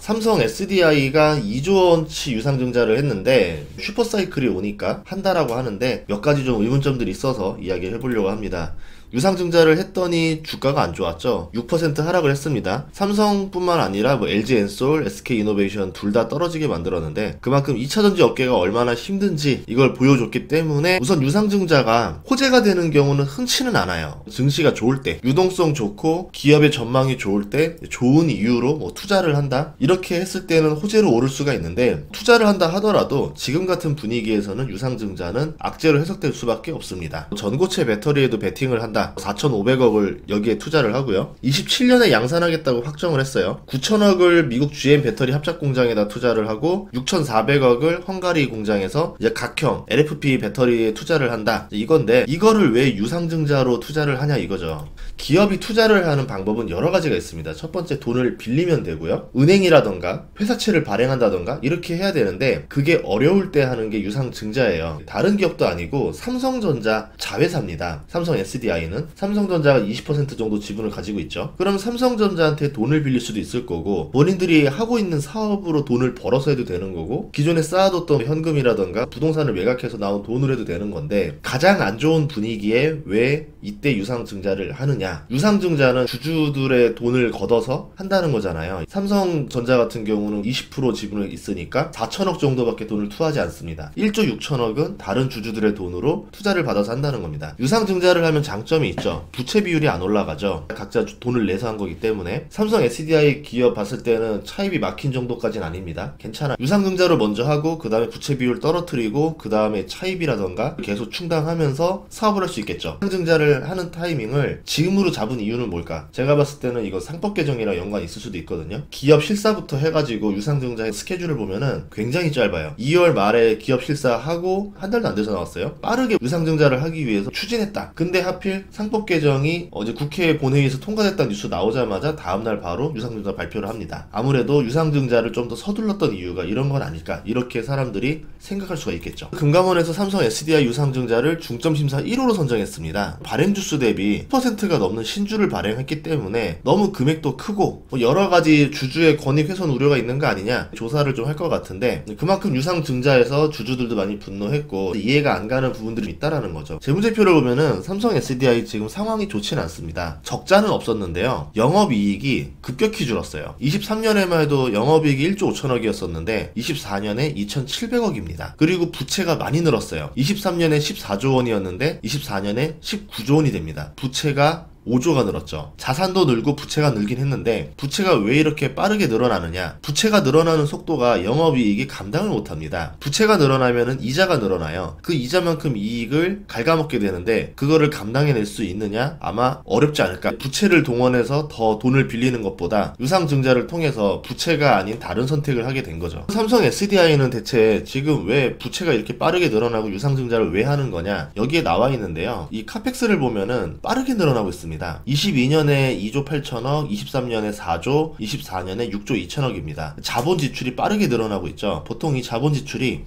삼성 SDI가 2조원치 유상증자를 했는데 슈퍼사이클이 오니까 한다라고 하는데 몇 가지 좀 의문점들이 있어서 이야기를 해보려고 합니다. 유상증자를 했더니 주가가 안 좋았죠. 6% 하락을 했습니다. 삼성뿐만 아니라 LG엔솔, SK이노베이션 둘 다 떨어지게 만들었는데 그만큼 2차전지 업계가 얼마나 힘든지 이걸 보여줬기 때문에 우선 유상증자가 호재가 되는 경우는 흔치는 않아요. 증시가 좋을 때, 유동성 좋고 기업의 전망이 좋을 때 좋은 이유로 투자를 한다? 이렇게 했을 때는 호재로 오를 수가 있는데 투자를 한다 하더라도 지금 같은 분위기에서는 유상증자는 악재로 해석될 수밖에 없습니다. 전고체 배터리에도 베팅을 한다. 4,500억을 여기에 투자를 하고요. 27년에 양산하겠다고 확정을 했어요. 9,000억을 미국 GM 배터리 합작 공장에다 투자를 하고 6,400억을 헝가리 공장에서 이제 각형 LFP 배터리에 투자를 한다. 이건데 이거를 왜 유상증자로 투자를 하냐 이거죠. 기업이 투자를 하는 방법은 여러 가지가 있습니다. 첫 번째 돈을 빌리면 되고요. 은행이라던가 회사채를 발행한다던가 이렇게 해야 되는데 그게 어려울 때 하는 게 유상증자예요. 다른 기업도 아니고 삼성전자 자회사입니다. 삼성 SDI는 삼성전자가 20% 정도 지분을 가지고 있죠. 그럼 삼성전자한테 돈을 빌릴 수도 있을 거고 본인들이 하고 있는 사업으로 돈을 벌어서 해도 되는 거고 기존에 쌓아뒀던 현금이라던가 부동산을 매각해서 나온 돈으로 해도 되는 건데 가장 안 좋은 분위기에 왜 이때 유상증자를 하느냐. 유상증자는 주주들의 돈을 걷어서 한다는 거잖아요. 삼성전자 같은 경우는 20% 지분을 있으니까 4천억 정도밖에 돈을 투하지 않습니다. 1조 6천억은 다른 주주들의 돈으로 투자를 받아서 한다는 겁니다. 유상증자를 하면 장점이 있죠. 부채 비율이 안 올라가죠. 각자 돈을 내서 한 거기 때문에 삼성 SDI 기업 봤을 때는 차입이 막힌 정도까지는 아닙니다. 괜찮아. 유상증자를 먼저 하고 그 다음에 부채 비율 떨어뜨리고 그 다음에 차입이라던가 계속 충당하면서 사업을 할 수 있겠죠. 유상증자를 하는 타이밍을 지금으로 잡은 이유는 뭘까? 제가 봤을 때는 이거 상법 개정이랑 연관이 있을 수도 있거든요. 기업 실사부터 해가지고 유상증자의 스케줄을 보면은 굉장히 짧아요. 2월 말에 기업 실사하고 한 달도 안 돼서 나왔어요. 빠르게 유상증자를 하기 위해서 추진했다. 근데 하필 상법 개정이 어제 국회 본회의에서 통과됐다는 뉴스 나오자마자 다음날 바로 유상증자 발표를 합니다. 아무래도 유상증자를 좀 더 서둘렀던 이유가 이런 건 아닐까 이렇게 사람들이 생각할 수가 있겠죠. 금감원에서 삼성 SDI 유상증자를 중점심사 1호로 선정했습니다. 발행주수 대비 10%가 넘는 신주를 발행했기 때문에 너무 금액도 크고 여러가지 주주의 권익 훼손 우려가 있는 거 아니냐 조사를 좀 할 것 같은데 그만큼 유상증자에서 주주들도 많이 분노했고 이해가 안 가는 부분들이 있다라는 거죠. 재무제표를 보면은 삼성 SDI 지금 상황이 좋지는 않습니다. 적자는 없었는데요. 영업이익이 급격히 줄었어요. 23년에만 해도 영업이익이 1조 5천억이었었는데 24년에 2,700억입니다. 그리고 부채가 많이 늘었어요. 23년에 14조 원이었는데 24년에 19조 원이 됩니다. 부채가 5조가 늘었죠. 자산도 늘고 부채가 늘긴 했는데 부채가 왜 이렇게 빠르게 늘어나느냐. 부채가 늘어나는 속도가 영업이익이 감당을 못합니다. 부채가 늘어나면은 이자가 늘어나요. 그 이자만큼 이익을 갉아먹게 되는데 그거를 감당해낼 수 있느냐? 아마 어렵지 않을까. 부채를 동원해서 더 돈을 빌리는 것보다 유상증자를 통해서 부채가 아닌 다른 선택을 하게 된 거죠. 삼성 SDI는 대체 지금 왜 부채가 이렇게 빠르게 늘어나고 유상증자를 왜 하는 거냐? 여기에 나와 있는데요. 이 카펙스를 보면은 빠르게 늘어나고 있습니다. 22년에 2조 8천억, 23년에 4조, 24년에 6조 2천억입니다. 자본 지출이 빠르게 늘어나고 있죠. 보통 이 자본 지출이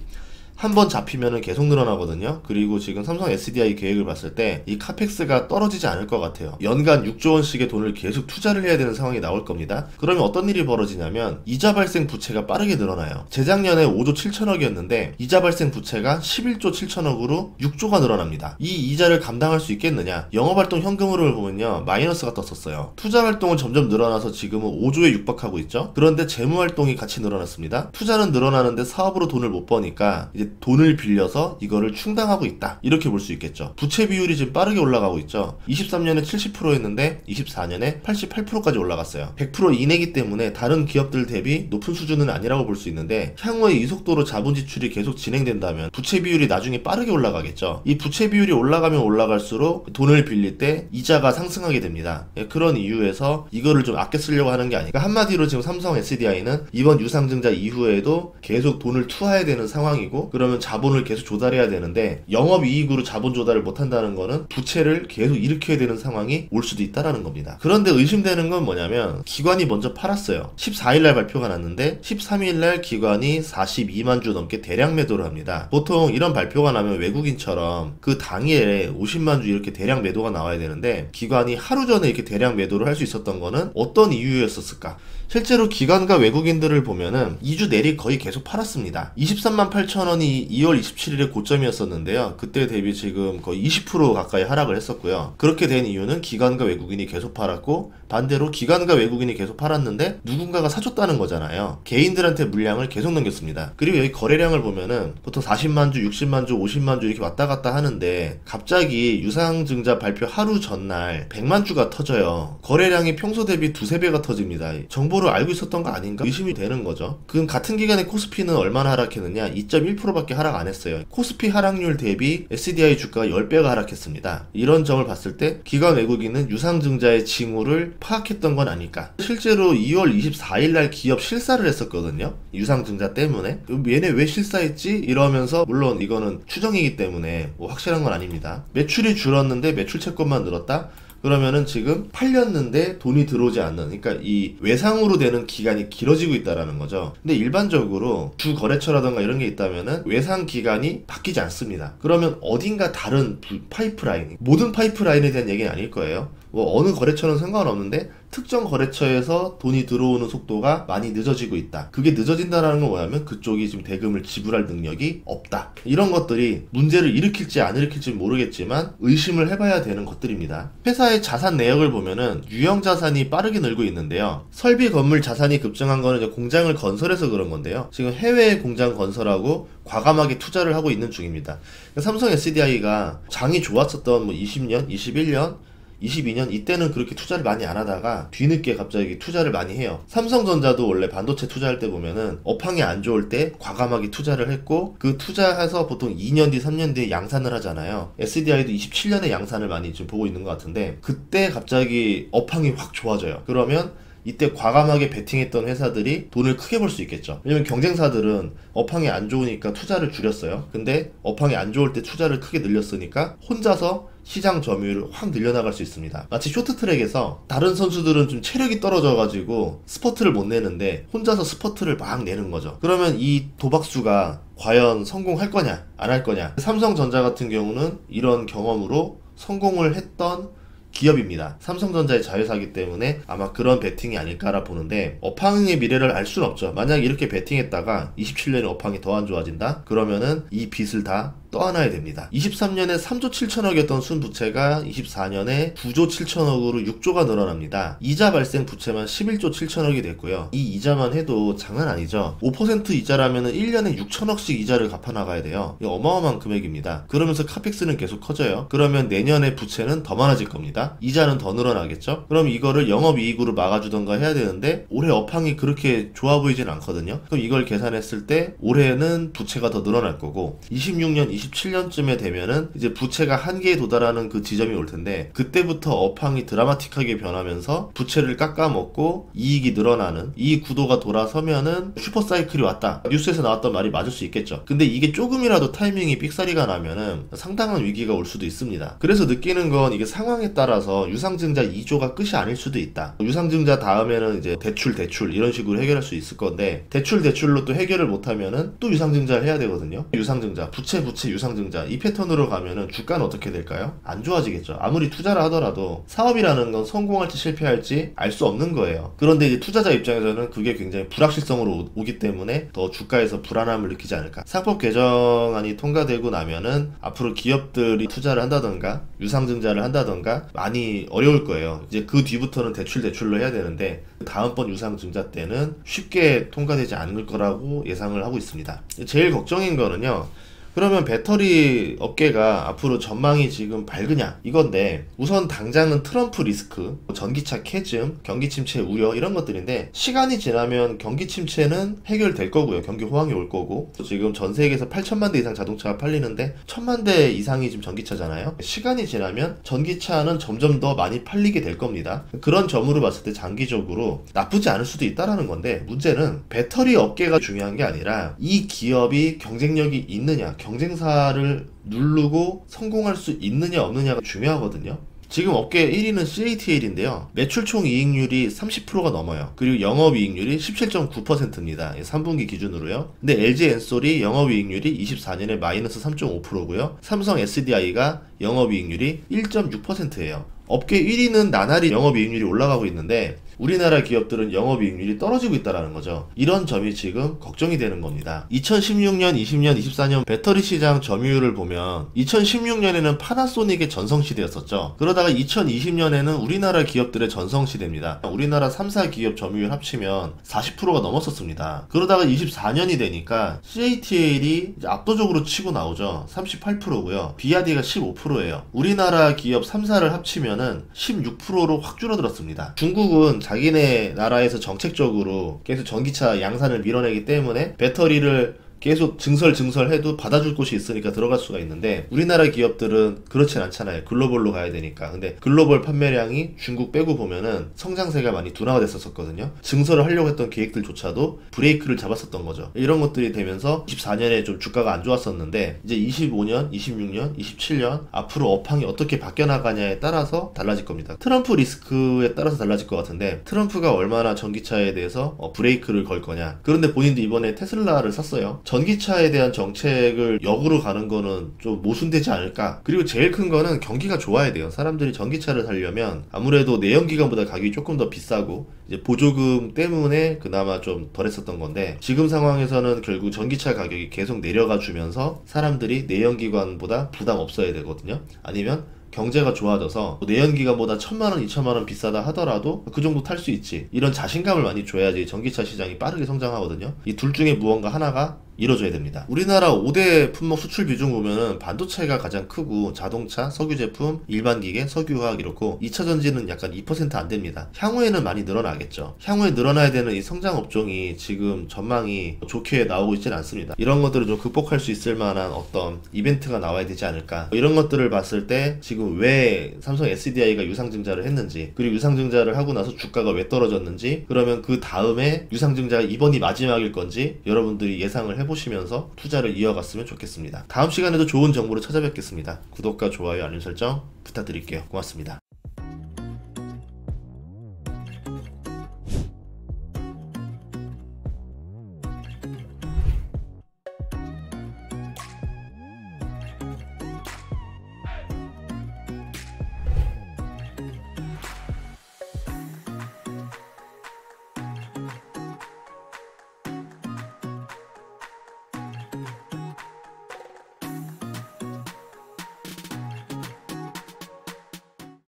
한번 잡히면은 계속 늘어나거든요. 그리고 지금 삼성 SDI 계획을 봤을 때 이 카펙스가 떨어지지 않을 것 같아요. 연간 6조 원씩의 돈을 계속 투자를 해야 되는 상황이 나올 겁니다. 그러면 어떤 일이 벌어지냐면 이자 발생 부채가 빠르게 늘어나요. 재작년에 5조 7천억이었는데 이자 발생 부채가 11조 7천억으로 6조가 늘어납니다. 이 이자를 감당할 수 있겠느냐? 영업활동 현금 흐름을 보면요. 마이너스가 떴었어요. 투자활동은 점점 늘어나서 지금은 5조에 육박하고 있죠. 그런데 재무활동이 같이 늘어났습니다. 투자는 늘어나는데 사업으로 돈을 못 버니까 이제 돈을 빌려서 이거를 충당하고 있다. 이렇게 볼 수 있겠죠. 부채 비율이 지금 빠르게 올라가고 있죠. 23년에 70%였는데 24년에 88%까지 올라갔어요. 100% 이내기 때문에 다른 기업들 대비 높은 수준은 아니라고 볼 수 있는데 향후에 이 속도로 자본 지출이 계속 진행된다면 부채 비율이 나중에 빠르게 올라가겠죠. 이 부채 비율이 올라가면 올라갈수록 돈을 빌릴 때 이자가 상승하게 됩니다. 그런 이유에서 이거를 좀 아껴 쓰려고 하는 게 아닐까. 한마디로 지금 삼성 SDI는 이번 유상증자 이후에도 계속 돈을 투하해야 되는 상황이고 그러면 자본을 계속 조달해야 되는데 영업이익으로 자본 조달을 못한다는 거는 부채를 계속 일으켜야 되는 상황이 올 수도 있다라는 겁니다. 그런데 의심되는 건 뭐냐면 기관이 먼저 팔았어요. 14일날 발표가 났는데 13일날 기관이 42만 주 넘게 대량 매도를 합니다. 보통 이런 발표가 나면 외국인처럼 그 당일에 50만 주 이렇게 대량 매도가 나와야 되는데 기관이 하루 전에 이렇게 대량 매도를 할 수 있었던 거는 어떤 이유였었을까? 실제로 기관과 외국인들을 보면은 2주 내리 거의 계속 팔았습니다. 23만 8천 원이 2월 27일에 고점이었었는데요. 그때 대비 지금 거의 20% 가까이 하락을 했었고요. 그렇게 된 이유는 기관과 외국인이 계속 팔았고, 반대로 기관과 외국인이 계속 팔았는데 누군가가 사줬다는 거잖아요. 개인들한테 물량을 계속 넘겼습니다. 그리고 여기 거래량을 보면은 보통 40만 주, 60만 주, 50만 주 이렇게 왔다 갔다 하는데 갑자기 유상증자 발표 하루 전날 100만 주가 터져요. 거래량이 평소 대비 두세 배가 터집니다. 정보를 알고 있었던 거 아닌가 의심이 되는 거죠. 그럼 같은 기간에 코스피는 얼마나 하락했느냐? 2.1%밖에 하락 안 했어요. 코스피 하락률 대비 SDI 주가가 10배가 하락했습니다. 이런 점을 봤을 때 기관 외국인은 유상증자의 징후를 파악했던 건 아닐까. 실제로 2월 24일 날 기업 실사를 했었거든요. 유상증자 때문에. 얘네 왜 실사했지? 이러면서, 물론 이거는 추정이기 때문에 뭐 확실한 건 아닙니다. 매출이 줄었는데 매출 채권만 늘었다? 그러면은 지금 팔렸는데 돈이 들어오지 않는, 그러니까 이 외상으로 되는 기간이 길어지고 있다라는 거죠. 근데 일반적으로 주 거래처라던가 이런 게 있다면은 외상 기간이 바뀌지 않습니다. 그러면 어딘가 다른 파이프라인, 모든 파이프라인에 대한 얘기는 아닐 거예요. 뭐 어느 거래처는 상관없는데 특정 거래처에서 돈이 들어오는 속도가 많이 늦어지고 있다. 그게 늦어진다는 건 뭐냐면 그쪽이 지금 대금을 지불할 능력이 없다. 이런 것들이 문제를 일으킬지 안 일으킬지 모르겠지만 의심을 해봐야 되는 것들입니다. 회사의 자산 내역을 보면은 유형 자산이 빠르게 늘고 있는데요. 설비 건물 자산이 급증한 거는 이제 공장을 건설해서 그런 건데요. 지금 해외에 공장 건설하고 과감하게 투자를 하고 있는 중입니다. 삼성 SDI가 장이 좋았었던 뭐 20년, 21년, 22년 이때는 그렇게 투자를 많이 안 하다가 뒤늦게 갑자기 투자를 많이 해요. 삼성전자도 원래 반도체 투자할 때 보면은 업황이 안 좋을 때 과감하게 투자를 했고, 그 투자해서 보통 2년 뒤 3년 뒤에 양산을 하잖아요. SDI도 27년에 양산을 많이 지금 보고 있는 것 같은데, 그때 갑자기 업황이 확 좋아져요. 그러면 이때 과감하게 베팅했던 회사들이 돈을 크게 벌 수 있겠죠. 왜냐면 경쟁사들은 업황이 안 좋으니까 투자를 줄였어요. 근데 업황이 안 좋을 때 투자를 크게 늘렸으니까 혼자서 시장 점유율을 확 늘려나갈 수 있습니다. 마치 쇼트트랙에서 다른 선수들은 좀 체력이 떨어져가지고 스퍼트를 못 내는데 혼자서 스퍼트를 막 내는 거죠. 그러면 이 도박수가 과연 성공할 거냐 안 할 거냐. 삼성전자 같은 경우는 이런 경험으로 성공을 했던 기업입니다. 삼성전자의 자회사이기 때문에 아마 그런 베팅이 아닐까라 보는데, 업황의 미래를 알 수는 없죠. 만약 이렇게 베팅했다가 27년에 업황이 더 안 좋아진다? 그러면은 이 빚을 다 떠안아야 됩니다. 23년에 3조 7천억이었던 순부채가 24년에 9조 7천억으로 6조가 늘어납니다. 이자 발생 부채만 11조 7천억이 됐고요. 이 이자만 해도 장난 아니죠. 5% 이자라면 1년에 6천억씩 이자를 갚아나가야 돼요. 이거 어마어마한 금액입니다. 그러면서 카펙스는 계속 커져요. 그러면 내년에 부채는 더 많아질 겁니다. 이자는 더 늘어나겠죠. 그럼 이거를 영업이익으로 막아주던가 해야 되는데 올해 업황이 그렇게 좋아 보이진 않거든요. 그럼 이걸 계산했을 때 올해는 부채가 더 늘어날 거고, 26년 27년쯤에 되면은 이제 부채가 한계에 도달하는 그 지점이 올 텐데, 그때부터 업황이 드라마틱하게 변하면서 부채를 깎아먹고 이익이 늘어나는 이 구도가 돌아서면은 슈퍼사이클이 왔다. 뉴스에서 나왔던 말이 맞을 수 있겠죠. 근데 이게 조금이라도 타이밍이 삑사리가 나면은 상당한 위기가 올 수도 있습니다. 그래서 느끼는 건 이게 상황에 따라서 유상증자 2조가 끝이 아닐 수도 있다. 유상증자 다음에는 이제 대출 이런 식으로 해결할 수 있을 건데, 대출로 또 해결을 못하면은 또 유상증자를 해야 되거든요. 유상증자, 부채 유상증자, 이 패턴으로 가면은 주가는 어떻게 될까요? 안 좋아지겠죠. 아무리 투자를 하더라도 사업이라는 건 성공할지 실패할지 알 수 없는 거예요. 그런데 이제 투자자 입장에서는 그게 굉장히 불확실성으로 오기 때문에 더 주가에서 불안함을 느끼지 않을까. 상법 개정안이 통과되고 나면은 앞으로 기업들이 투자를 한다던가 유상증자를 한다던가 많이 어려울 거예요. 이제 그 뒤부터는 대출로 해야 되는데, 다음번 유상증자 때는 쉽게 통과되지 않을 거라고 예상을 하고 있습니다. 제일 걱정인 거는요, 그러면 배터리 업계가 앞으로 전망이 지금 밝으냐 이건데, 우선 당장은 트럼프 리스크, 전기차 캐즘, 경기 침체 우려 이런 것들인데, 시간이 지나면 경기 침체는 해결될 거고요. 경기 호황이 올 거고, 지금 전 세계에서 8천만 대 이상 자동차가 팔리는데 1,000만 대 이상이 지금 전기차잖아요. 시간이 지나면 전기차는 점점 더 많이 팔리게 될 겁니다. 그런 점으로 봤을 때 장기적으로 나쁘지 않을 수도 있다라는 건데, 문제는 배터리 업계가 중요한 게 아니라 이 기업이 경쟁력이 있느냐, 경쟁사를 누르고 성공할 수 있느냐 없느냐가 중요하거든요. 지금 업계 1위는 CATL인데요. 매출 총 이익률이 30%가 넘어요. 그리고 영업이익률이 17.9%입니다. 3분기 기준으로요. 근데 LG엔솔이 영업이익률이 24년에 마이너스 3.5%고요. 삼성 SDI가 영업이익률이 1.6%예요. 업계 1위는 나날이 영업이익률이 올라가고 있는데, 우리나라 기업들은 영업이익률이 떨어지고 있다는 거죠. 이런 점이 지금 걱정이 되는 겁니다. 2016년, 20년, 24년 배터리 시장 점유율을 보면 2016년에는 파나소닉의 전성시대였었죠. 그러다가 2020년에는 우리나라 기업들의 전성시대입니다. 우리나라 3사 기업 점유율 합치면 40%가 넘었었습니다. 그러다가 24년이 되니까 CATL이 압도적으로 치고 나오죠. 38%고요. 비아디가 15%예요. 우리나라 기업 3사를 합치면은 16%로 확 줄어들었습니다. 중국은 자기네 나라에서 정책적으로 계속 전기차 양산을 밀어내기 때문에 배터리를 계속 증설해도 받아줄 곳이 있으니까 들어갈 수가 있는데 우리나라 기업들은 그렇진 않잖아요. 글로벌로 가야 되니까. 근데 글로벌 판매량이 중국 빼고 보면은 성장세가 많이 둔화가 됐었거든요. 증설을 하려고 했던 계획들조차도 브레이크를 잡았었던 거죠. 이런 것들이 되면서 24년에 좀 주가가 안 좋았었는데 이제 25년, 26년, 27년 앞으로 업황이 어떻게 바뀌어 나가냐에 따라서 달라질 겁니다. 트럼프 리스크에 따라서 달라질 것 같은데 트럼프가 얼마나 전기차에 대해서 브레이크를 걸 거냐. 그런데 본인도 이번에 테슬라를 샀어요. 전기차에 대한 정책을 역으로 가는 거는 좀 모순되지 않을까. 그리고 제일 큰 거는 경기가 좋아야 돼요. 사람들이 전기차를 사려면 아무래도 내연기관보다 가격이 조금 더 비싸고 이제 보조금 때문에 그나마 좀 덜했었던 건데 지금 상황에서는 결국 전기차 가격이 계속 내려가 주면서 사람들이 내연기관보다 부담 없어야 되거든요. 아니면 경제가 좋아져서 내연기관보다 1000만원, 2000만원 비싸다 하더라도 그 정도 탈 수 있지. 이런 자신감을 많이 줘야지 전기차 시장이 빠르게 성장하거든요. 이 둘 중에 무언가 하나가 이뤄줘야 됩니다. 우리나라 5대 품목 수출 비중 보면은 반도체가 가장 크고 자동차, 석유 제품, 일반 기계, 석유화학 이렇고 2차 전지는 약간 2% 안 됩니다. 향후에는 많이 늘어나겠죠. 향후에 늘어나야 되는 이 성장 업종이 지금 전망이 좋게 나오고 있지는 않습니다. 이런 것들을 좀 극복할 수 있을 만한 어떤 이벤트가 나와야 되지 않을까. 이런 것들을 봤을 때 지금 왜 삼성 SDI가 유상증자를 했는지, 그리고 유상증자를 하고 나서 주가가 왜 떨어졌는지, 그러면 그 다음에 유상증자가 이번이 마지막일 건지 여러분들이 예상을 해보시면서 투자를 이어갔으면 좋겠습니다. 다음 시간에도 좋은 정보로 찾아뵙겠습니다. 구독과 좋아요, 알림 설정 부탁드릴게요. 고맙습니다.